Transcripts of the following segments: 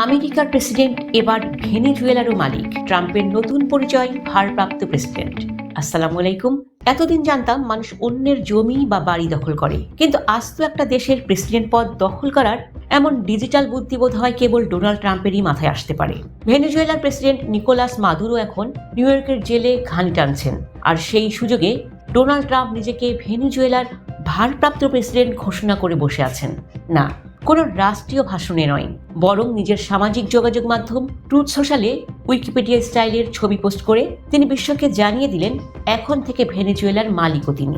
আমেরিকার প্রেসিডেন্ট এবার ভেনেজুয়েলারও মালিক। ট্রাম্পের নতুন পরিচয় ভারপ্রাপ্ত প্রেসিডেন্ট। আসসালামু আলাইকুম। এতদিন জানতাম মানুষ অন্যের জমি বা বাড়ি দখল করে, কিন্তু আজ তো একটা দেশের প্রেসিডেন্ট পদ দখল করার এমন ডিজিটাল বুদ্ধিবোধ হয় কেবল ডোনাল্ড ট্রাম্পেরই মাথায় আসতে পারে। ভেনেজুয়েলার প্রেসিডেন্ট নিকোলাস মাদুরো এখন নিউ ইয়র্কের জেলে ঘানি টানছেন, আর সেই সুযোগে ডোনাল্ড ট্রাম্প নিজেকে ভেনেজুয়েলার ভারপ্রাপ্ত প্রেসিডেন্ট ঘোষণা করে বসে আছেন। না, কোনো রাষ্ট্রীয় ভাষণে নয়, বরং নিজের সামাজিক যোগাযোগ মাধ্যম ট্রুথ সোশ্যালে উইকিপিডিয়া স্টাইলের ছবি পোস্ট করে তিনি বিশ্বকে জানিয়ে দিলেন এখন থেকে ভেনেজুয়েলার মালিকও তিনি।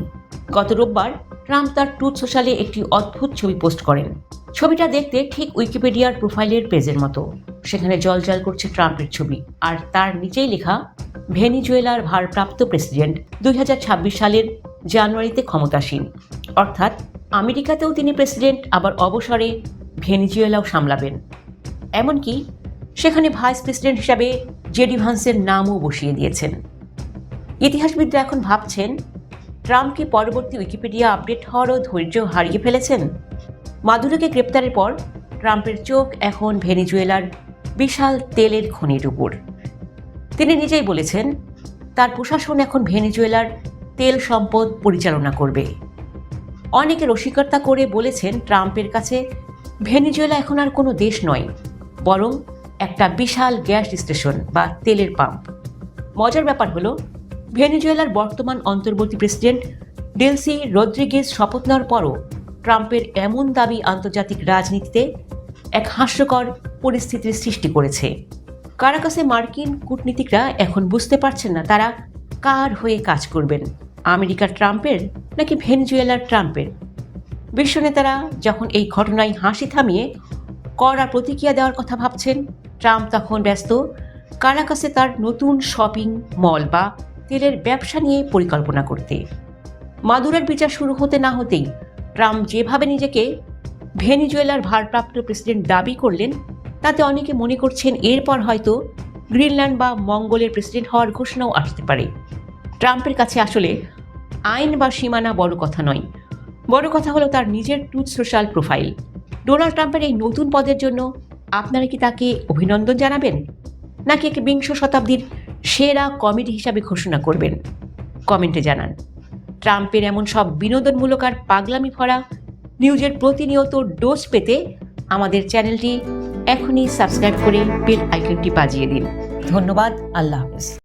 গত রোববার ট্রাম্প তার ট্রুথ সোশ্যালে একটি অদ্ভুত ছবি পোস্ট করেন। ছবিটা দেখতে ঠিক উইকিপিডিয়ার প্রোফাইলের পেজের মতো। সেখানে জলজল করছে ট্রাম্পের ছবি, আর তার নিচেই লেখা ভেনেজুয়েলার ভারপ্রাপ্ত প্রেসিডেন্ট 2026 সালের জানুয়ারিতে ক্ষমতাসীন। অর্থাৎ আমেরিকাতেও তিনি প্রেসিডেন্ট, আবার অবসরে ভেনেজুয়েলাও সামলাবেন। এমনকি সেখানে ভাইস প্রেসিডেন্ট হিসাবে জেডি ভান্সের নামও বসিয়ে দিয়েছেন। ইতিহাসবিদরা এখন ভাবছেন ট্রাম্প কি পরবর্তী উইকিপিডিয়া আপডেট হওয়ারও ধৈর্য হারিয়ে ফেলেছেন। মাদুরোকে গ্রেপ্তারের পর ট্রাম্পের চোখ এখন ভেনেজুয়েলার বিশাল তেলের খনির উপর। তিনি নিজেই বলেছেন তার প্রশাসন এখন ভেনেজুয়েলার তেল সম্পদ পরিচালনা করবে। অনেকে রসিকতা করে বলেছেন ট্রাম্পের কাছে ভেনেজুয়েলা এখন আর কোনো দেশ নয়, বরং একটা বিশাল গ্যাস স্টেশন বা তেলের পাম্প। মজার ব্যাপার হলো, ভেনেজুয়েলার বর্তমান অন্তর্বর্তী প্রেসিডেন্ট ডেলসি রদ্রিগেজ শপথ নেওয়ার পরও ট্রাম্পের এমন দাবি আন্তর্জাতিক রাজনীতিতে এক হাস্যকর পরিস্থিতির সৃষ্টি করেছে। কারাকাসে মার্কিন কূটনীতিকরা এখন বুঝতে পারছেন না তারা কার হয়ে কাজ করবেন, আমেরিকার ট্রাম্পের নাকি ভেনেজুয়েলার ট্রাম্পের। বিশ্ব নেতারা যখন এই ঘটনায় হাসি থামিয়ে কড়া প্রতিক্রিয়া দেওয়ার কথা ভাবছেন, ট্রাম্প তখন ব্যস্ত কারাকাসে তার নতুন শপিং মল বা তেলের ব্যবসা নিয়ে পরিকল্পনা করতে। মাদুরোর বিচার শুরু হতে না হতেই ট্রাম্প যেভাবে নিজেকে ভেনেজুয়েলার ভারপ্রাপ্ত প্রেসিডেন্ট দাবি করলেন, তাতে অনেকে মনে করছেন এরপর হয়তো গ্রিনল্যান্ড বা মঙ্গলের প্রেসিডেন্ট হওয়ার ঘোষণাও আসতে পারে। ট্রাম্পের কাছে আসলে আইন বা সীমানা বড় কথা নয়, বড় কথা হলো তার নিজের ট্রুথ সোশ্যাল প্রোফাইল। ডোনাল্ড ট্রাম্পের এই নতুন পদের জন্য আপনারা কি তাকে অভিনন্দন জানাবেন, নাকি একে বিংশ শতাব্দীর সেরা কমেডি হিসাবে ঘোষণা করবেন? কমেন্টে জানান। ট্রাম্পের এমন সব বিনোদনমূলক আর পাগলামি ভরা নিউজের প্রতিনিয়ত ডোজ পেতে আমাদের চ্যানেলটি এখনই সাবস্ক্রাইব করে বেল আইকনটি বাজিয়ে দিন। ধন্যবাদ। আল্লাহ হাফেজ।